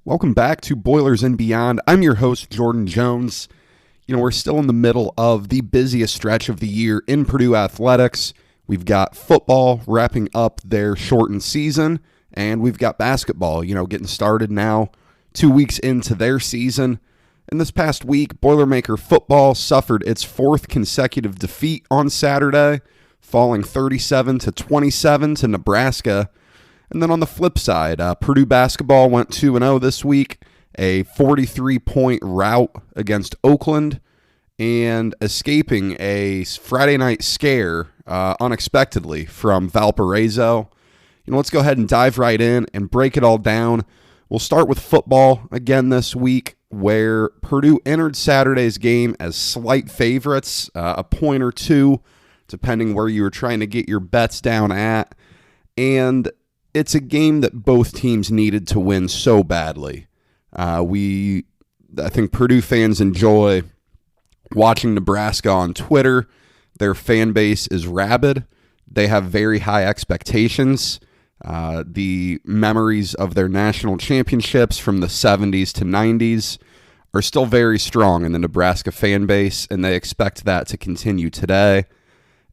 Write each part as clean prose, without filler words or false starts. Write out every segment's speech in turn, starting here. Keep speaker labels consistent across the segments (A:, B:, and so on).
A: Welcome back to Boilers and Beyond. I'm your host, Jordan Jones. We're still in the middle of the busiest stretch of the year in Purdue athletics. We've got football wrapping up their shortened season, and we've got basketball, getting started now, 2 weeks into their season. And this past week, Boilermaker football suffered its fourth consecutive defeat on Saturday, falling 37-27 to Nebraska. And then on the flip side, Purdue basketball went 2-0 this week, a 43-point rout against Oakland, and escaping a Friday night scare unexpectedly from Valparaiso. Let's go ahead and dive right in and break it all down. We'll start with football again this week, where Purdue entered Saturday's game as slight favorites, a point or two, depending where you were trying to get your bets down at. And it's a game that both teams needed to win so badly. I think Purdue fans enjoy watching Nebraska on Twitter. Their fan base is rabid. They have very high expectations. The memories of their national championships from the 70s to 90s are still very strong in the Nebraska fan base, and they expect that to continue today.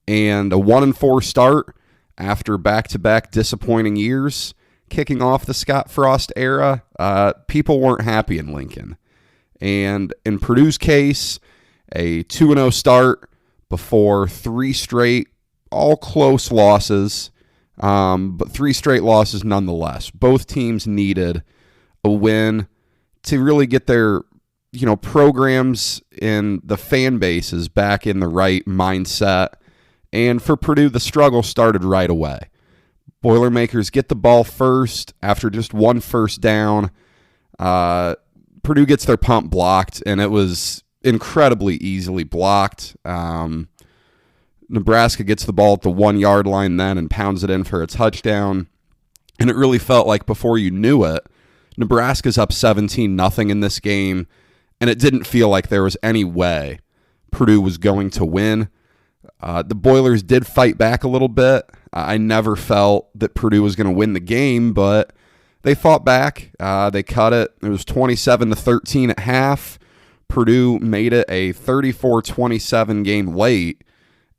A: And a 1-4 start after back-to-back disappointing years, kicking off the Scott Frost era, people weren't happy in Lincoln. And in Purdue's case, a 2-0 start before three straight, all close losses, but three straight losses nonetheless. Both teams needed a win to really get their programs and the fan bases back in the right mindset. And for Purdue, the struggle started right away. Boilermakers get the ball first after just one first down. Purdue gets their punt blocked, and it was incredibly easily blocked. Nebraska gets the ball at the 1 yard line then and pounds it in for a touchdown. And it really felt like before you knew it, Nebraska's up 17-0 in this game, and it didn't feel like there was any way Purdue was going to win. The Boilers did fight back a little bit. I never felt that Purdue was going to win the game, but they fought back. They cut it. It was 27-13 at half. Purdue made it a 34-27 game late,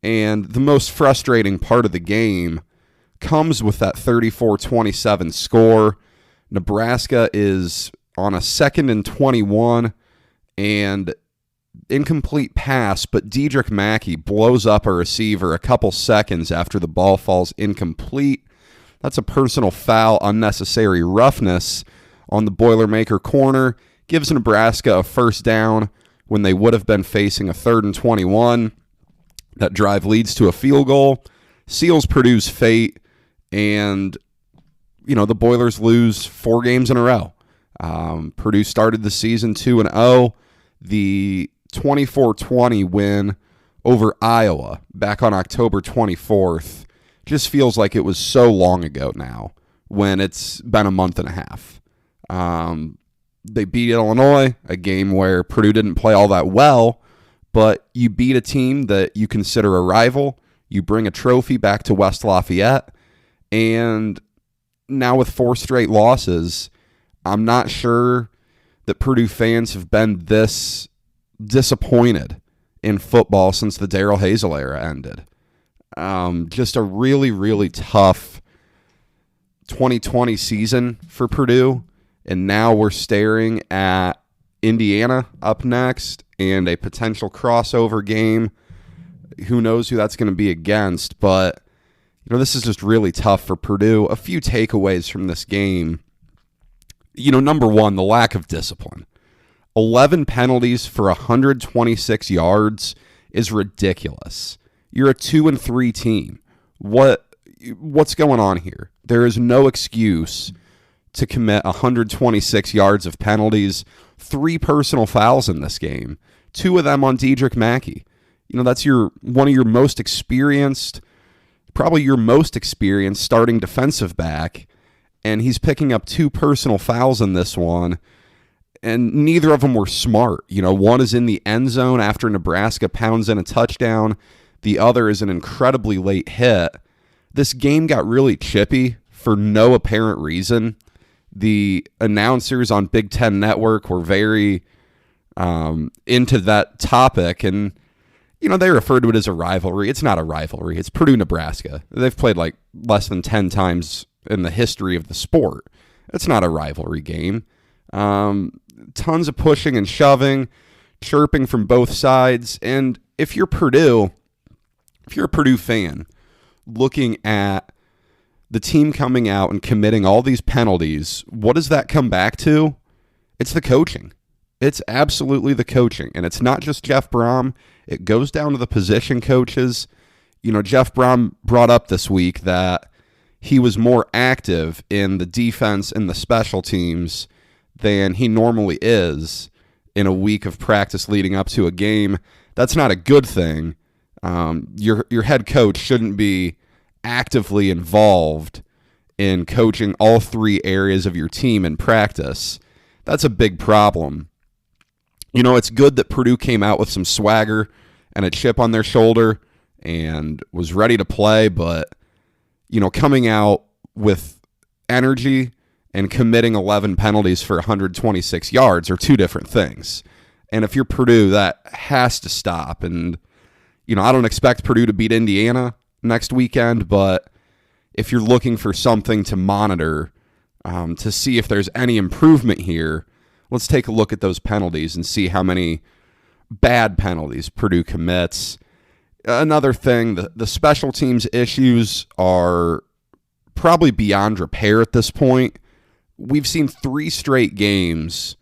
A: and the most frustrating part of the game comes with that 34-27 score. Nebraska is on a 2nd and 21, and incomplete pass, but Dedrick Mackey blows up a receiver a couple seconds after the ball falls incomplete. That's a personal foul, unnecessary roughness on the Boilermaker corner. Gives Nebraska a first down when they would have been facing a 3rd and 21. That drive leads to a field goal, seals Purdue's fate, and the Boilers lose 4 games in a row. Purdue started the season 2-0. The 24-20 win over Iowa back on October 24th just feels like it was so long ago now, when it's been a month and a half. They beat Illinois, a game where Purdue didn't play all that well, but you beat a team that you consider a rival. You bring a trophy back to West Lafayette, and now with 4 straight losses, I'm not sure that Purdue fans have been this disappointed in football since the Darrell Hazel era ended. Just a really, really tough 2020 season for Purdue, and now we're staring at Indiana up next and a potential crossover game. Who knows who that's going to be against, but this is just really tough for Purdue. A few takeaways from this game. Number one, the lack of discipline. 11 penalties for 126 yards is ridiculous. You're a 2-3 team. What's going on here? There is no excuse to commit 126 yards of penalties. 3 personal fouls in this game. 2 of them on Dedrick Mackey. That's one of your most experienced, probably your most experienced starting defensive back, and he's picking up 2 personal fouls in this one. And neither of them were smart. One is in the end zone after Nebraska pounds in a touchdown. The other is an incredibly late hit. This game got really chippy for no apparent reason. The announcers on Big Ten Network were very into that topic, and they refer to it as a rivalry. It's not a rivalry. It's Purdue-Nebraska. They've played like less than 10 times in the history of the sport. It's not a rivalry game. Tons of pushing and shoving, chirping from both sides. And if you're a Purdue fan, looking at the team coming out and committing all these penalties, what does that come back to? It's the coaching. It's absolutely the coaching. And it's not just Jeff Brom. It goes down to the position coaches. Jeff Brom brought up this week that he was more active in the defense and the special teams than he normally is in a week of practice leading up to a game. That's not a good thing. Your head coach shouldn't be actively involved in coaching all three areas of your team in practice. That's a big problem. It's good that Purdue came out with some swagger and a chip on their shoulder and was ready to play, but, coming out with energy and committing 11 penalties for 126 yards are two different things. And if you're Purdue, that has to stop. And, I don't expect Purdue to beat Indiana next weekend, but if you're looking for something to monitor to see if there's any improvement here, let's take a look at those penalties and see how many bad penalties Purdue commits. Another thing, the special teams issues are probably beyond repair at this point. We've seen 3 straight games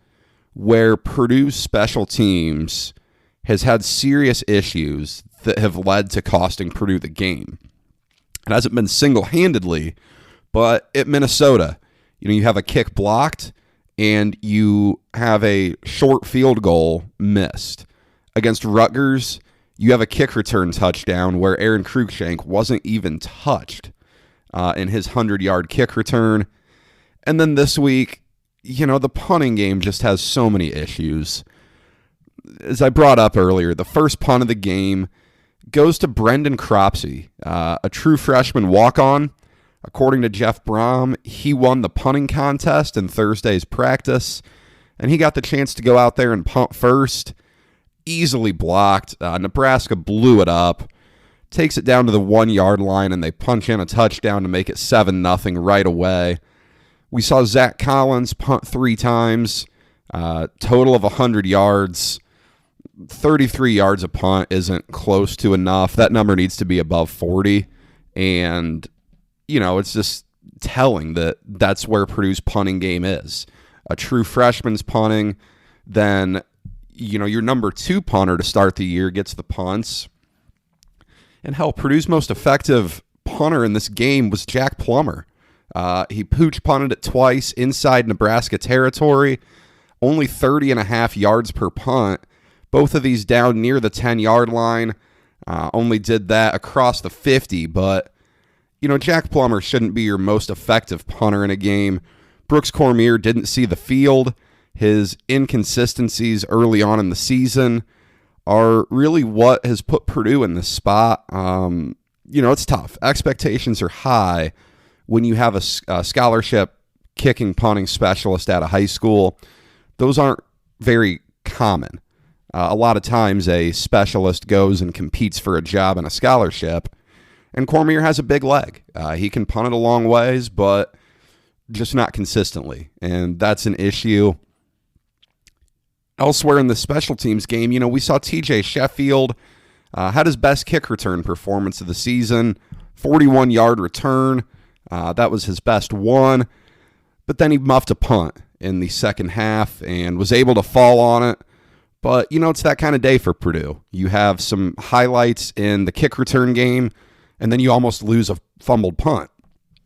A: where Purdue's special teams has had serious issues that have led to costing Purdue the game. It hasn't been single-handedly, but at Minnesota, you have a kick blocked and you have a short field goal missed. Against Rutgers, you have a kick return touchdown where Aaron Cruikshank wasn't even touched in his 100-yard kick return. And then this week, the punting game just has so many issues. As I brought up earlier, the first punt of the game goes to Brendan Cropsey, a true freshman walk-on. According to Jeff Brom, he won the punting contest in Thursday's practice, and he got the chance to go out there and punt first. Easily blocked. Nebraska blew it up, takes it down to the 1-yard line, and they punch in a touchdown to make it 7-0 right away. We saw Zach Collins punt 3 times, total of 100 yards. 33 yards a punt isn't close to enough. That number needs to be above 40. And, it's just telling that that's where Purdue's punting game is. A true freshman's punting, then, your number 2 punter to start the year gets the punts. And hell, Purdue's most effective punter in this game was Jack Plummer. He pooch punted it twice inside Nebraska territory, only 30.5 yards per punt. Both of these down near the 10-yard line. Only did that across the 50, but, Jack Plummer shouldn't be your most effective punter in a game. Brooks Cormier didn't see the field. His inconsistencies early on in the season are really what has put Purdue in this spot. It's tough. Expectations are high when you have a scholarship kicking punting specialist at a high school. Those aren't very common. A lot of times a specialist goes and competes for a job and a scholarship, and Cormier has a big leg. He can punt it a long ways, but just not consistently, and that's an issue. Elsewhere in the special teams game, we saw TJ Sheffield had his best kick return performance of the season, 41-yard return. That was his best one, but then he muffed a punt in the second half and was able to fall on it. But, it's that kind of day for Purdue. You have some highlights in the kick return game, and then you almost lose a fumbled punt.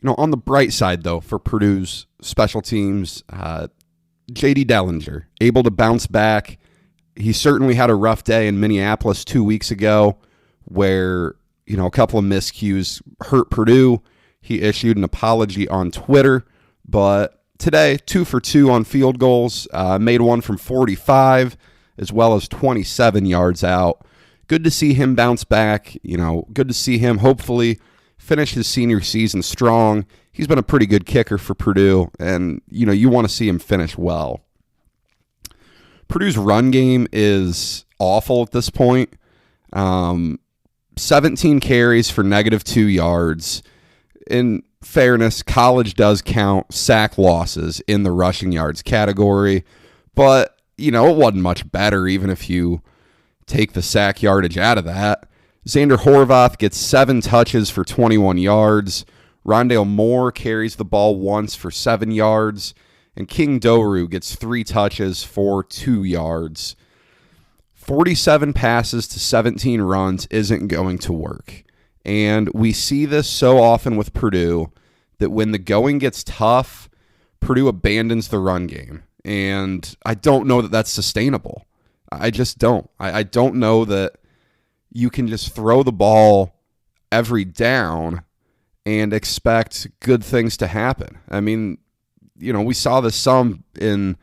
A: On the bright side, though, for Purdue's special teams, J.D. Dellinger, able to bounce back. He certainly had a rough day in Minneapolis 2 weeks ago where, a couple of miscues hurt Purdue. He issued an apology on Twitter, but today, 2 for 2 on field goals, made one from 45, as well as 27 yards out. Good to see him bounce back. Good to see him hopefully finish his senior season strong. he's been a pretty good kicker for Purdue, and you want to see him finish well. Purdue's run game is awful at this point. 17 carries for -2 yards. In fairness, college does count sack losses in the rushing yards category, but it wasn't much better even if you take the sack yardage out of that. Xander Horvath gets 7 touches for 21 yards. Rondale Moore carries the ball once for 7 yards. And King Doru gets 3 touches for 2 yards. 47 passes to 17 runs isn't going to work. And we see this so often with Purdue that when the going gets tough, Purdue abandons the run game. And I don't know that that's sustainable. I just don't. I don't know that you can just throw the ball every down and expect good things to happen. I mean, we saw this some in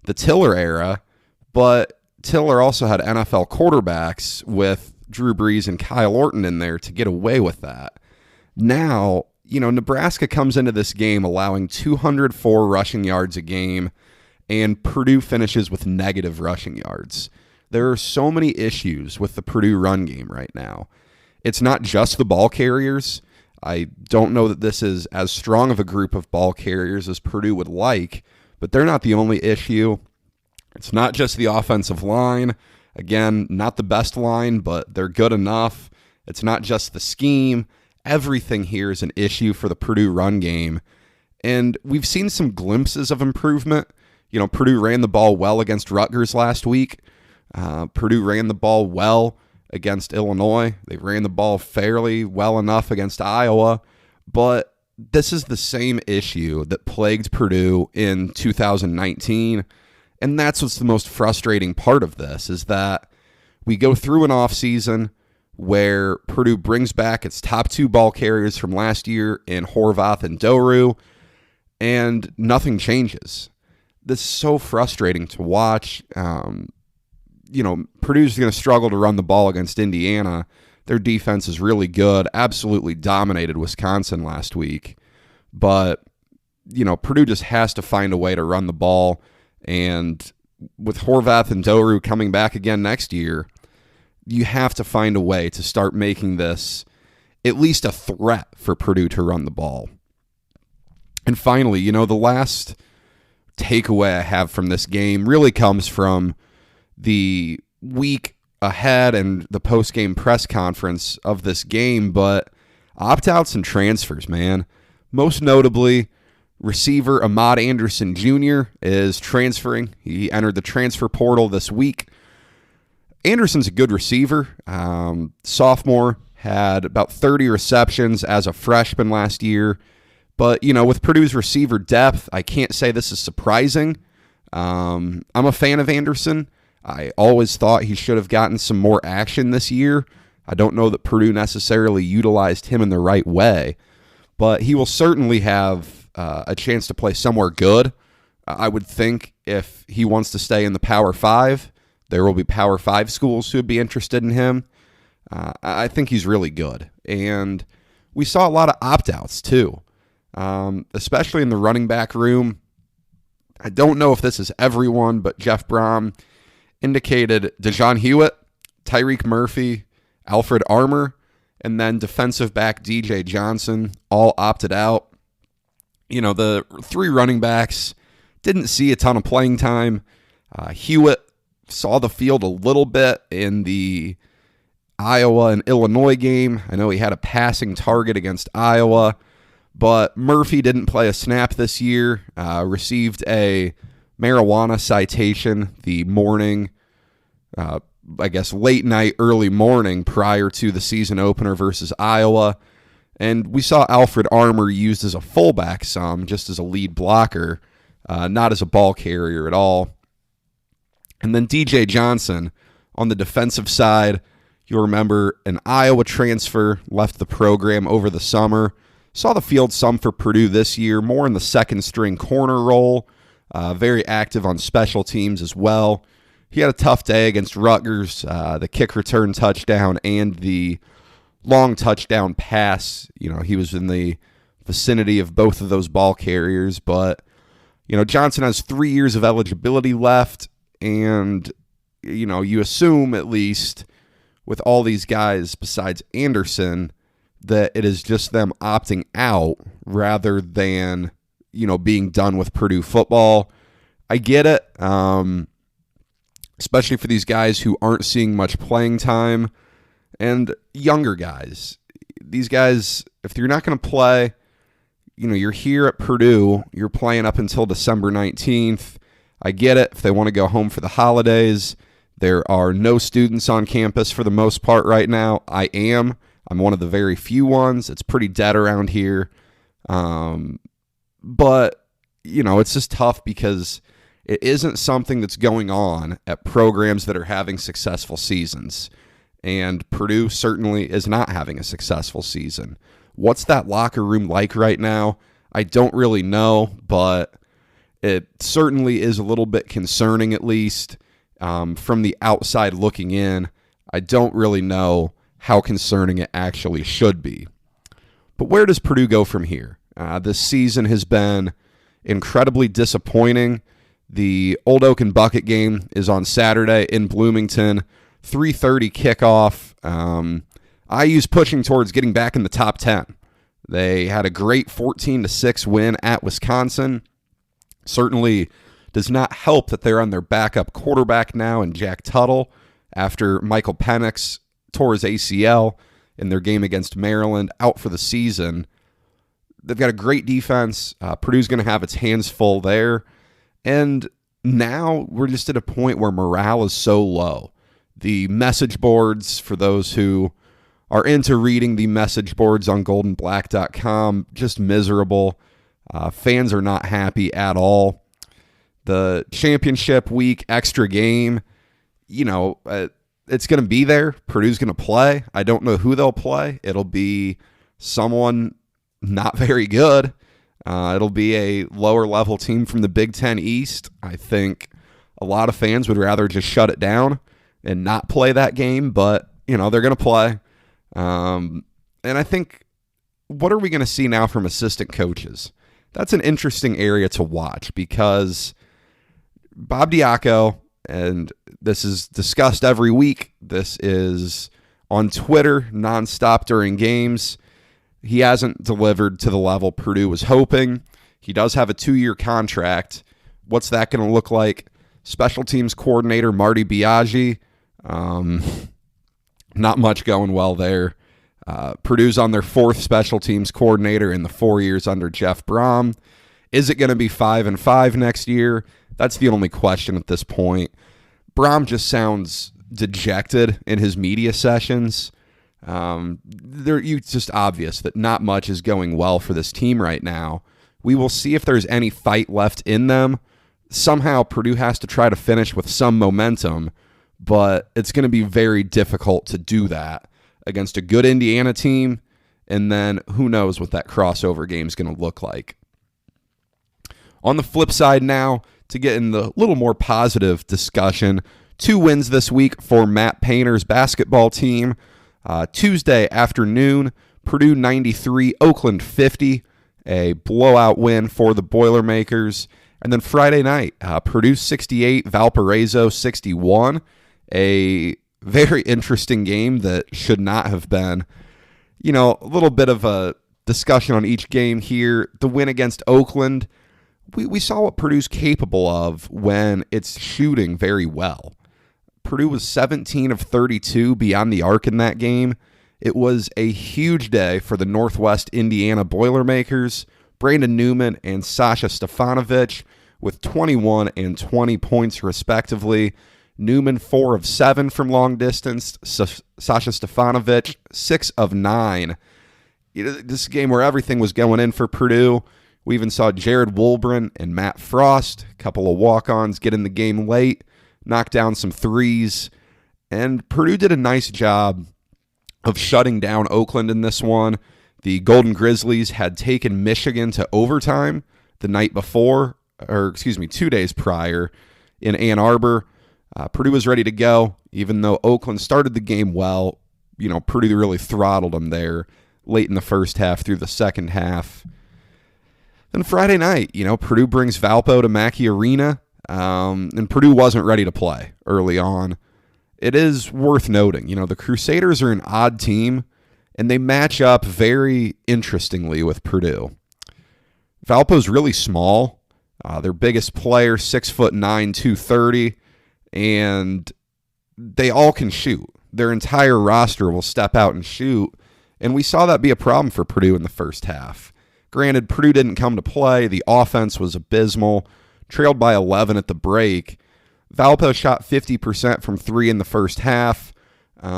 A: the Tiller era, but Tiller also had NFL quarterbacks with Drew Brees and Kyle Orton in there to get away with that. Now, Nebraska comes into this game allowing 204 rushing yards a game, and Purdue finishes with negative rushing yards. There are so many issues with the Purdue run game right now. It's not just the ball carriers. I don't know that this is as strong of a group of ball carriers as Purdue would like, but they're not the only issue. It's not just the offensive line. Again, not the best line, but they're good enough. It's not just the scheme. Everything here is an issue for the Purdue run game. And we've seen some glimpses of improvement. Purdue ran the ball well against Rutgers last week. Purdue ran the ball well against Illinois. They ran the ball fairly well enough against Iowa. But this is the same issue that plagued Purdue in 2019. And that's what's the most frustrating part of this, is that we go through an offseason where Purdue brings back its top 2 ball carriers from last year in Horvath and Doru, and nothing changes. This is so frustrating to watch. Purdue's going to struggle to run the ball against Indiana. Their defense is really good, absolutely dominated Wisconsin last week. But, Purdue just has to find a way to run the ball. And with Horvath and Doru coming back again next year, you have to find a way to start making this at least a threat for Purdue to run the ball. And finally, the last takeaway I have from this game really comes from the week ahead and the post-game press conference of this game, but opt-outs and transfers, man. Most notably, receiver Ahmad Anderson Jr. is transferring. He entered the transfer portal this week. Anderson's a good receiver. Sophomore, had about 30 receptions as a freshman last year. But, with Purdue's receiver depth, I can't say this is surprising. I'm a fan of Anderson. I always thought he should have gotten some more action this year. I don't know that Purdue necessarily utilized him in the right way, but he will certainly have a chance to play somewhere good. I would think if he wants to stay in the Power 5, there will be Power 5 schools who would be interested in him. I think he's really good. And we saw a lot of opt-outs, too, especially in the running back room. I don't know if this is everyone, but Jeff Brom indicated DeJohn Hewitt, Tyreek Murphy, Alfred Armour, and then defensive back DJ Johnson all opted out. The 3 running backs didn't see a ton of playing time. Hewitt saw the field a little bit in the Iowa and Illinois game. I know he had a passing target against Iowa, but Murphy didn't play a snap this year, received a marijuana citation the morning, late night, early morning prior to the season opener versus Iowa. And we saw Alfred Armour used as a fullback some, just as a lead blocker, not as a ball carrier at all. And then DJ Johnson on the defensive side, you'll remember an Iowa transfer, left the program over the summer, saw the field some for Purdue this year, more in the second string corner role, very active on special teams as well. He had a tough day against Rutgers, the kick return touchdown and the long touchdown pass. He was in the vicinity of both of those ball carriers. But, Johnson has 3 years of eligibility left, and, you assume at least with all these guys besides Anderson that it is just them opting out rather than, being done with Purdue football. I get it, especially for these guys who aren't seeing much playing time and younger guys. These guys, if you're not going to play, you're here at Purdue, you're playing up until December 19th. I get it if they want to go home for the holidays. There are no students on campus for the most part right now. I'm one of the very few ones. It's pretty dead around here. But, it's just tough because it isn't something that's going on at programs that are having successful seasons. And Purdue certainly is not having a successful season. What's that locker room like right now? I don't really know, but it certainly is a little bit concerning, at least from the outside looking in. I don't really know how concerning it actually should be. But where does Purdue go from here? This season has been incredibly disappointing. The Old Oak and Bucket game is on Saturday in Bloomington, 3:30 kickoff. IU's pushing towards getting back in the top 10. They had a great 14-6 win at Wisconsin. Certainly does not help that they're on their backup quarterback now in Jack Tuttle after Michael Penix tore his ACL in their game against Maryland, out for the season. They've got a great defense. Purdue's going to have its hands full there. And now we're just at a point where morale is so low. The message boards, for those who are into reading the message boards on goldenblack.com, just miserable. Fans are not happy at all. The championship week extra game, it's going to be there. Purdue's going to play. I don't know who they'll play. It'll be someone not very good. It'll be a lower level team from the Big Ten East. I think a lot of fans would rather just shut it down and not play that game, but, they're going to play. And I think, what are we going to see now from assistant coaches? That's an interesting area to watch because Bob Diaco, and this is discussed every week, this is on Twitter nonstop during games. He hasn't delivered to the level Purdue was hoping. He does have a 2-year contract. What's that going to look like? Special teams coordinator Marty Biaggi. Not much going well there. Purdue's on their 4th special teams coordinator in the 4 years under Jeff Brom. Is it going to be 5-5 next year? That's the only question at this point. Brom just sounds dejected in his media sessions. It's just obvious that not much is going well for this team right now. We will see if there's any fight left in them. Somehow Purdue has to try to finish with some momentum, but it's going to be very difficult to do that against a good Indiana team, and then who knows what that crossover game is going to look like. On the flip side now, to get in the little more positive discussion, 2 wins this week for Matt Painter's basketball team. Tuesday afternoon, Purdue 93, Oakland 50, a blowout win for the Boilermakers. And then Friday night, Purdue 68, Valparaiso 61, a very interesting game that should not have been. A little bit of a discussion on each game here. The win against Oakland, we saw what Purdue's capable of when it's shooting very well. Purdue was 17 of 32 beyond the arc in that game. It was a huge day for the Northwest Indiana Boilermakers. Brandon Newman and Sasha Stefanovic with 21 and 20 points respectively. Newman 4 of 7 from long distance. Sasha Stefanovic 6 of 9. This is a game where everything was going in for Purdue. We even saw Jared Wolbrin and Matt Frost, a couple of walk-ons, get in the game late, knock down some threes. And Purdue did a nice job of shutting down Oakland in this one. The Golden Grizzlies had taken Michigan to overtime the night before, 2 days prior in Ann Arbor. Purdue was ready to go, even though Oakland started the game well. Purdue really throttled them there late in the first half through the second half. Then Friday night, Purdue brings Valpo to Mackey Arena, and Purdue wasn't ready to play early on. It is worth noting, the Crusaders are an odd team, and they match up very interestingly with Purdue. Valpo's really small. Their biggest player, 6'9", 230, and they all can shoot. Their entire roster will step out and shoot, and we saw that be a problem for Purdue in the first half. Granted, Purdue didn't come to play. The offense was abysmal, trailed by 11 at the break. Valpo shot 50% from three in the first half. We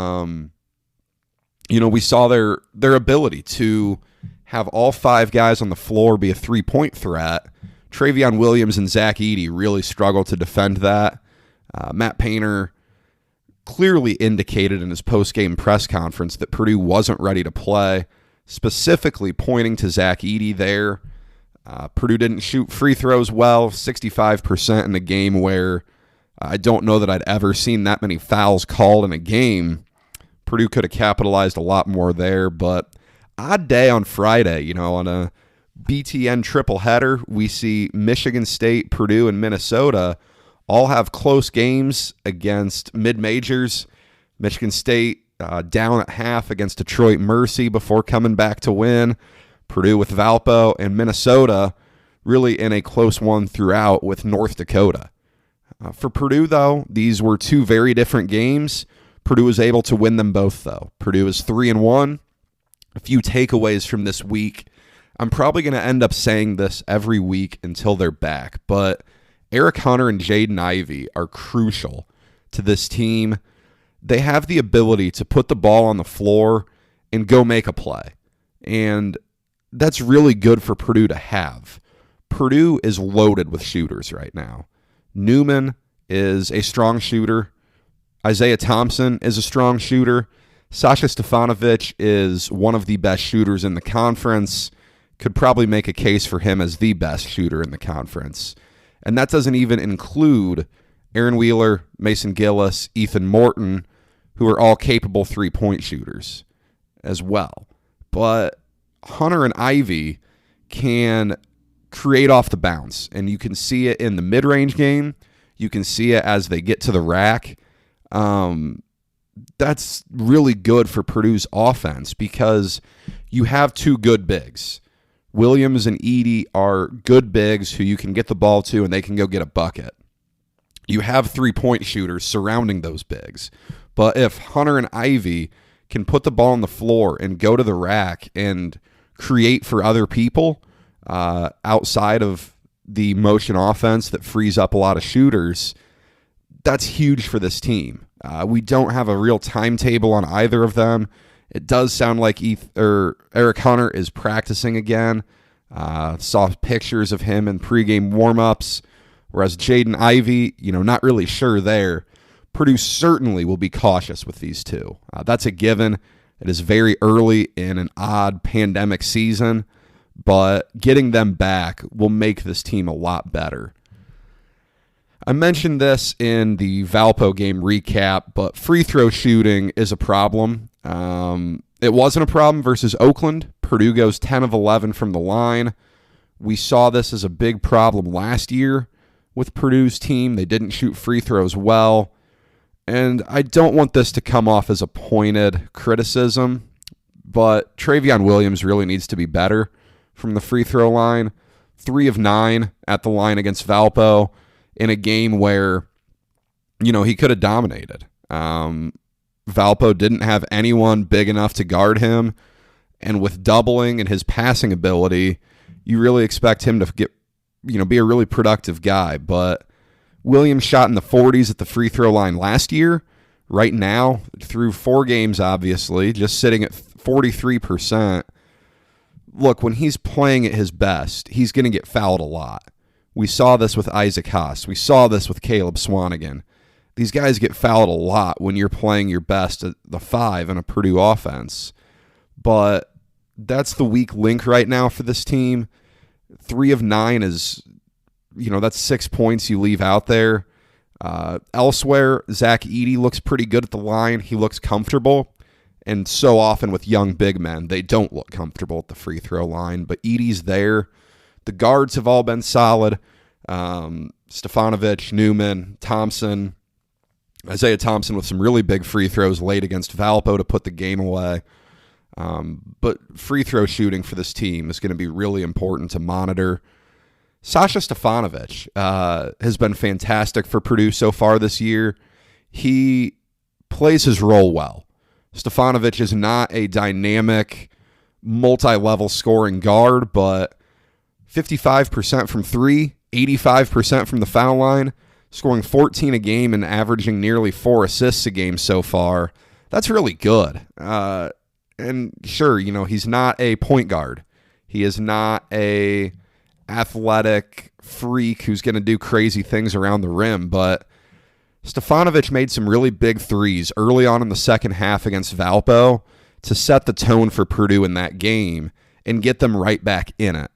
A: saw their ability to have all five guys on the floor be a three-point threat. Travion Williams and Zach Edey really struggled to defend that. Matt Painter clearly indicated in his post-game press conference that Purdue wasn't ready to play, specifically pointing to Zach Edey there. Purdue didn't shoot free throws well, 65% in a game where I don't know that I'd ever seen that many fouls called in a game. Purdue could have capitalized a lot more there, but odd day on Friday, on a BTN triple header. We see Michigan State, Purdue, and Minnesota all have close games against mid-majors. Michigan State down at half against Detroit Mercy before coming back to win. Purdue with Valpo, and Minnesota really in a close one throughout with North Dakota. For Purdue, though, these were two very different games. Purdue was able to win them both, though. Purdue is 3-1. A few takeaways from this week. I'm probably going to end up saying this every week until they're back, but Eric Hunter and Jaden Ivey are crucial to this team. They have the ability to put the ball on the floor and go make a play, and that's really good for Purdue to have. Purdue is loaded with shooters right now. Newman is a strong shooter. Isaiah Thompson is a strong shooter. Sasha Stefanovic is one of the best shooters in the conference. Could probably make a case for him as the best shooter in the conference. And that doesn't even include Aaron Wheeler, Mason Gillis, Ethan Morton, who are all capable three-point shooters as well. But Hunter and Ivey can create off the bounce, and you can see it in the mid-range game. You can see it as they get to the rack. That's really good for Purdue's offense because you have two good bigs. Williams and Edey are good bigs who you can get the ball to and they can go get a bucket. You have three-point shooters surrounding those bigs. But if Hunter and Ivey can put the ball on the floor and go to the rack and create for other people outside of the motion offense that frees up a lot of shooters, that's huge for this team. We don't have a real timetable on either of them. It does sound like Eric Hunter is practicing again. Saw pictures of him in pregame warmups, whereas Jaden Ivey, not really sure there. Purdue certainly will be cautious with these two. That's a given. It is very early in an odd pandemic season, but getting them back will make this team a lot better. I mentioned this in the Valpo game recap, but free throw shooting is a problem. It wasn't a problem versus Oakland. Purdue goes 10 of 11 from the line. We saw this as a big problem last year with Purdue's team. They didn't shoot free throws well. And I don't want this to come off as a pointed criticism, but Travion Williams really needs to be better from the free throw line. 3 of 9 at the line against Valpo in a game where, he could have dominated. Valpo didn't have anyone big enough to guard him, and with doubling and his passing ability, you really expect him to be a really productive guy. But Williams shot in the 40s at the free throw line last year. Right now, through 4 games, obviously, just sitting at 43%. Look, when he's playing at his best, he's going to get fouled a lot. We saw this with Isaac Haas. We saw this with Caleb Swanigan. These guys get fouled a lot when you're playing your best at the 5 in a Purdue offense. But that's the weak link right now for this team. 3 of 9 is, that's 6 points you leave out there. Elsewhere, Zach Edey looks pretty good at the line. He looks comfortable. And so often with young big men, they don't look comfortable at the free throw line. But Edey's there. The guards have all been solid. Stefanovic, Newman, Thompson, Isaiah Thompson with some really big free throws late against Valpo to put the game away. But free throw shooting for this team is going to be really important to monitor. Sasha Stefanovic has been fantastic for Purdue so far this year. He plays his role well. Stefanovic is not a dynamic, multi-level scoring guard, but 55% from three, 85% from the foul line, scoring 14 a game and averaging nearly 4 assists a game so far. That's really good. And sure, he's not a point guard. He is not a athletic freak who's going to do crazy things around the rim, but Stefanovic made some really big threes early on in the second half against Valpo to set the tone for Purdue in that game and get them right back in it.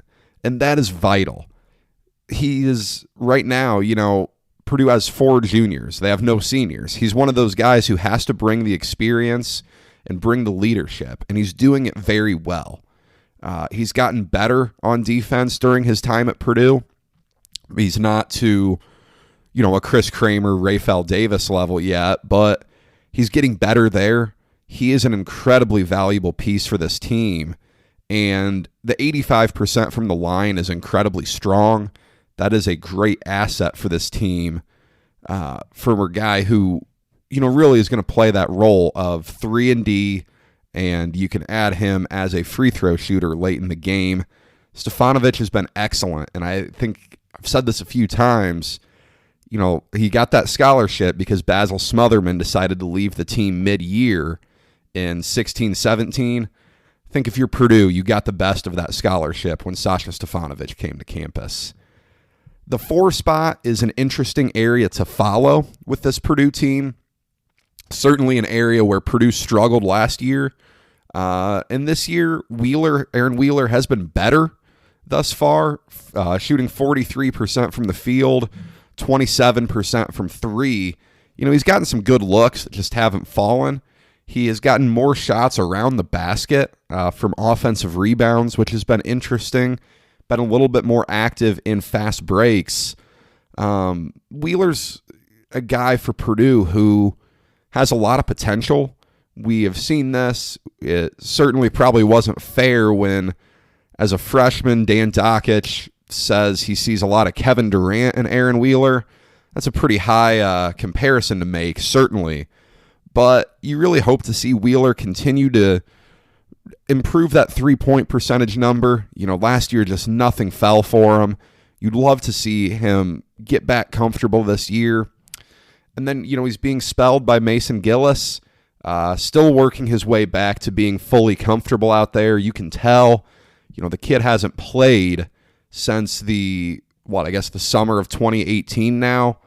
A: And that is vital. He is, right now, Purdue has 4 juniors. They have no seniors. He's one of those guys who has to bring the experience and bring the leadership, and he's doing it very well. He's gotten better on defense during his time at Purdue. He's not to, a Chris Kramer, Rafael Davis level yet, but he's getting better there. He is an incredibly valuable piece for this team, and the 85% from the line is incredibly strong. That is a great asset for this team, from a guy who, really is going to play that role of 3-and-D, and you can add him as a free throw shooter late in the game. Stefanovic has been excellent, and I think I've said this a few times. He got that scholarship because Basil Smotherman decided to leave the team mid-year in 16-17. I think if you're Purdue, you got the best of that scholarship when Sasha Stefanovic came to campus. The 4 spot is an interesting area to follow with this Purdue team. Certainly an area where Purdue struggled last year. And this year, Aaron Wheeler has been better thus far, shooting 43% from the field, 27% from 3. He's gotten some good looks that just haven't fallen. He has gotten more shots around the basket from offensive rebounds, which has been interesting. Been a little bit more active in fast breaks. Wheeler's a guy for Purdue who has a lot of potential. We have seen this. It certainly probably wasn't fair when, as a freshman, Dan Dockich says he sees a lot of Kevin Durant and Aaron Wheeler. That's a pretty high comparison to make, certainly. But you really hope to see Wheeler continue to improve that 3-point percentage number. Last year just nothing fell for him. You'd love to see him get back comfortable this year. And then, he's being spelled by Mason Gillis, still working his way back to being fully comfortable out there. You can tell, the kid hasn't played since the summer of 2018 now,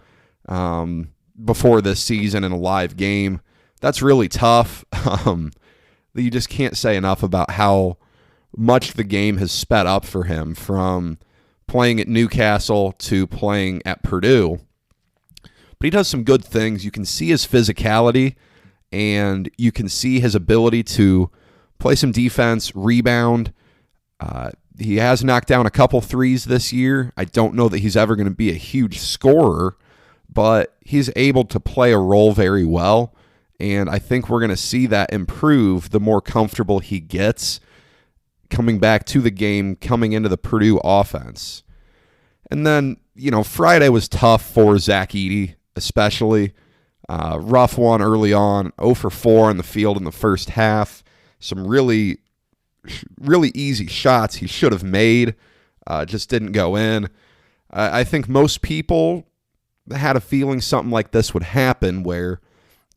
A: before this season in a live game. That's really tough. You just can't say enough about how much the game has sped up for him from playing at Newcastle to playing at Purdue. But he does some good things. You can see his physicality, and you can see his ability to play some defense, rebound. He has knocked down a couple threes this year. I don't know that he's ever going to be a huge scorer, but he's able to play a role very well. And I think we're going to see that improve the more comfortable he gets coming back to the game, coming into the Purdue offense. And then, Friday was tough for Zach Edey, especially. Rough one early on, 0 for 4 in the field in the first half. Some really, really easy shots he should have made, just didn't go in. I think most people had a feeling something like this would happen where,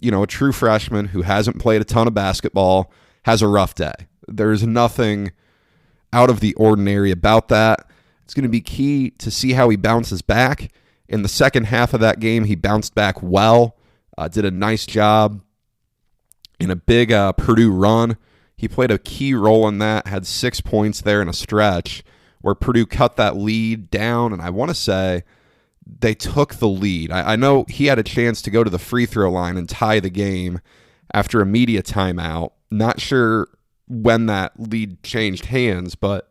A: a true freshman who hasn't played a ton of basketball has a rough day. There's nothing out of the ordinary about that. It's going to be key to see how he bounces back. In the second half of that game, he bounced back well, did a nice job in a big Purdue run. He played a key role in that, had 6 points there in a stretch where Purdue cut that lead down, and I want to say they took the lead. I know he had a chance to go to the free throw line and tie the game after a media timeout. Not sure when that lead changed hands, but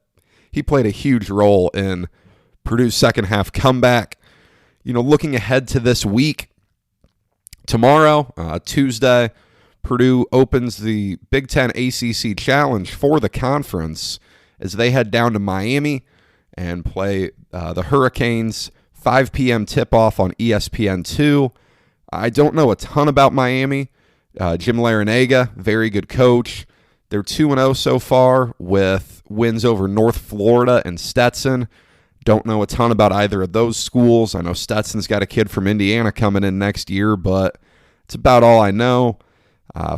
A: he played a huge role in Purdue's second half comeback. Looking ahead to this week, tomorrow, Tuesday, Purdue opens the Big Ten ACC Challenge for the conference as they head down to Miami and play the Hurricanes. 5 p.m. tip-off on ESPN2. I don't know a ton about Miami. Jim Larinaga, very good coach. They're 2-0 so far with wins over North Florida and Stetson. Don't know a ton about either of those schools. I know Stetson's got a kid from Indiana coming in next year, but it's about all I know.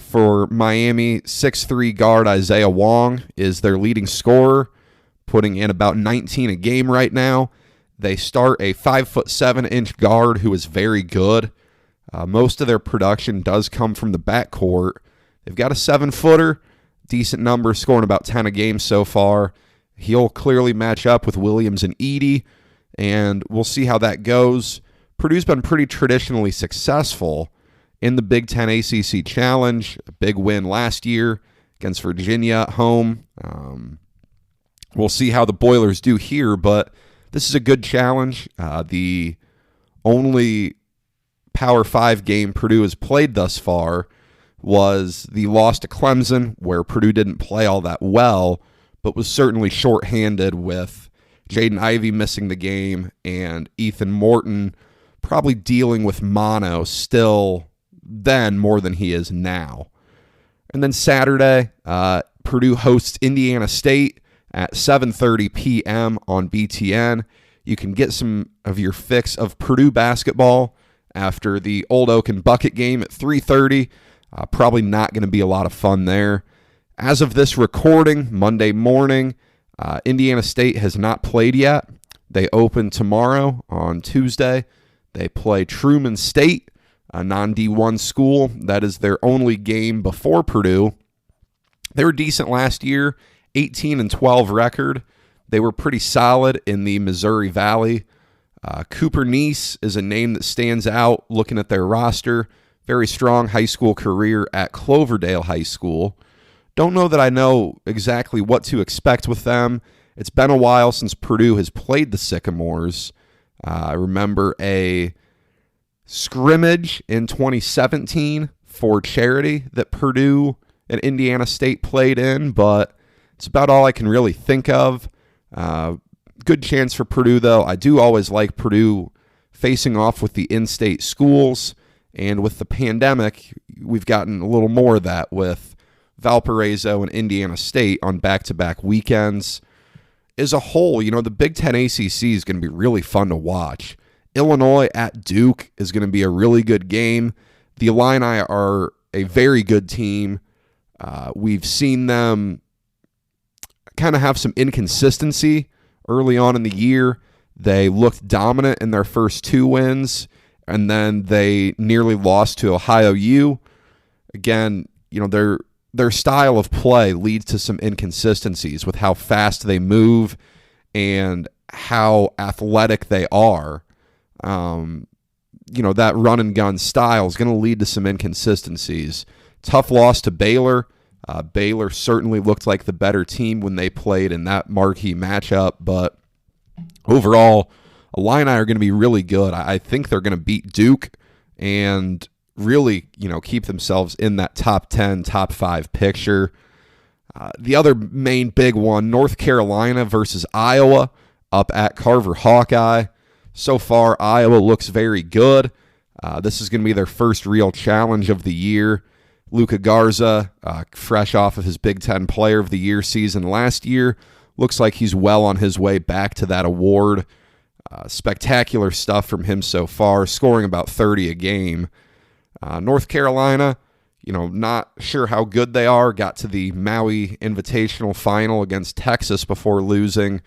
A: For Miami, 6'3" guard Isaiah Wong is their leading scorer, putting in about 19 a game right now. They start a 5'7" guard who is very good. Most of their production does come from the backcourt. They've got a 7-footer, decent number, scoring about 10 a game so far. He'll clearly match up with Williams and Edey, and we'll see how that goes. Purdue's been pretty traditionally successful in the Big Ten ACC Challenge. A big win last year against Virginia at home. We'll see how the Boilers do here, but this is a good challenge. The only Power 5 game Purdue has played thus far was the loss to Clemson, where Purdue didn't play all that well, but was certainly shorthanded with Jaden Ivey missing the game and Ethan Morton probably dealing with mono still then more than he is now. And then Saturday, Purdue hosts Indiana State at 7:30 p.m. on BTN. You can get some of your fix of Purdue basketball after the Old Oak and Bucket game at 3:30. Probably not going to be a lot of fun there. As of this recording, Monday morning, Indiana State has not played yet. They open tomorrow on Tuesday. They play Truman State, a non-D1 school. That is their only game before Purdue. They were decent last year, 18-12 record. They were pretty solid in the Missouri Valley. Cooper Neese is a name that stands out looking at their roster. Very strong high school career at Cloverdale High School. Don't know that I know exactly what to expect with them. It's been a while since Purdue has played the Sycamores. I remember a scrimmage in 2017 for charity that Purdue and Indiana State played in, but it's about all I can really think of. Good chance for Purdue, though. I do always like Purdue facing off with the in-state schools, and with the pandemic, we've gotten a little more of that with Valparaiso and Indiana State on back-to-back weekends. As a whole, the Big Ten ACC is going to be really fun to watch. Illinois at Duke is going to be a really good game. The Illini are a very good team. We've seen them kind of have some inconsistency early on in the year. They looked dominant in their first 2 wins, and then they nearly lost to Ohio U. Again, their style of play leads to some inconsistencies with how fast they move and how athletic they are. That run and gun style is going to lead to some inconsistencies. Tough loss to Baylor. Baylor certainly looked like the better team when they played in that marquee matchup, but overall, Illini are going to be really good. I think they're going to beat Duke and really, keep themselves in that top 10, top 5 picture. The other main big one, North Carolina versus Iowa up at Carver Hawkeye. So far, Iowa looks very good. This is going to be their first real challenge of the year. Luka Garza, fresh off of his Big Ten Player of the Year season last year, looks like he's well on his way back to that award. Spectacular stuff from him so far, scoring about 30 a game. North Carolina, not sure how good they are. Got to the Maui Invitational Final against Texas before losing.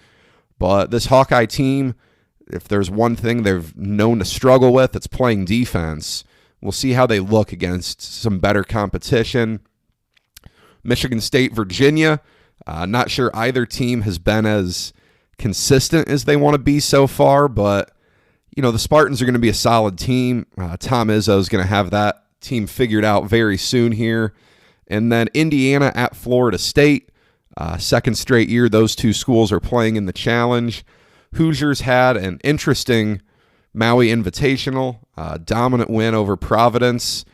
A: But this Hawkeye team, if there's one thing they've known to struggle with, it's playing defense. We'll see how they look against some better competition. Michigan State, Virginia. Not sure either team has been as consistent as they want to be so far, but the Spartans are going to be a solid team. Tom Izzo is going to have that team figured out very soon here. And then Indiana at Florida State. Second straight year, those two schools are playing in the Challenge. Hoosiers had an interesting Maui Invitational, dominant win over Providence,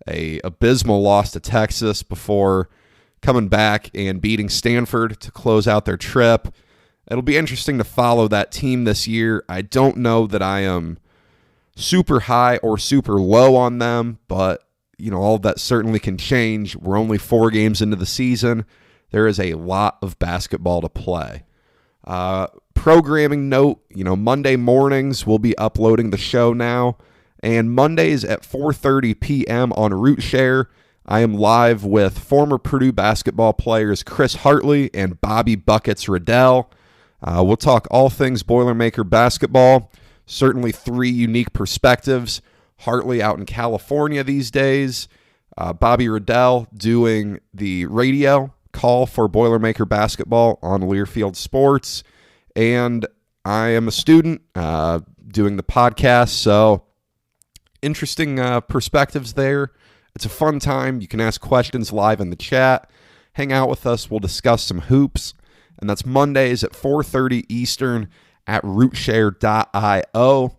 A: a abysmal loss to Texas before coming back and beating Stanford to close out their trip. It'll be interesting to follow that team this year. I don't know that I am super high or super low on them, but all of that certainly can change. We're only 4 games into the season. There is a lot of basketball to play. Programming note, Monday mornings we'll be uploading the show now, and Mondays at 4:30 p.m. on RootShare, I am live with former Purdue basketball players Chris Hartley and Bobby Buckets Riddell. We'll talk all things Boilermaker basketball, certainly 3 unique perspectives. Hartley out in California these days, Bobby Riddell doing the radio call for Boilermaker basketball on Learfield Sports, and I am a student doing the podcast, so interesting perspectives there. It's a fun time. You can ask questions live in the chat. Hang out with us. We'll discuss some hoops, and that's Mondays at 4:30 Eastern at rootshare.io.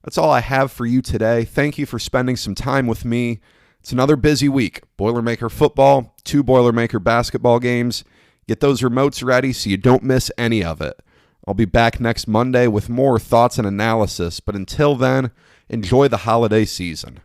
A: That's all I have for you today. Thank you for spending some time with me. It's another busy week. Boilermaker football, 2 Boilermaker basketball games. Get those remotes ready so you don't miss any of it. I'll be back next Monday with more thoughts and analysis, but until then, enjoy the holiday season.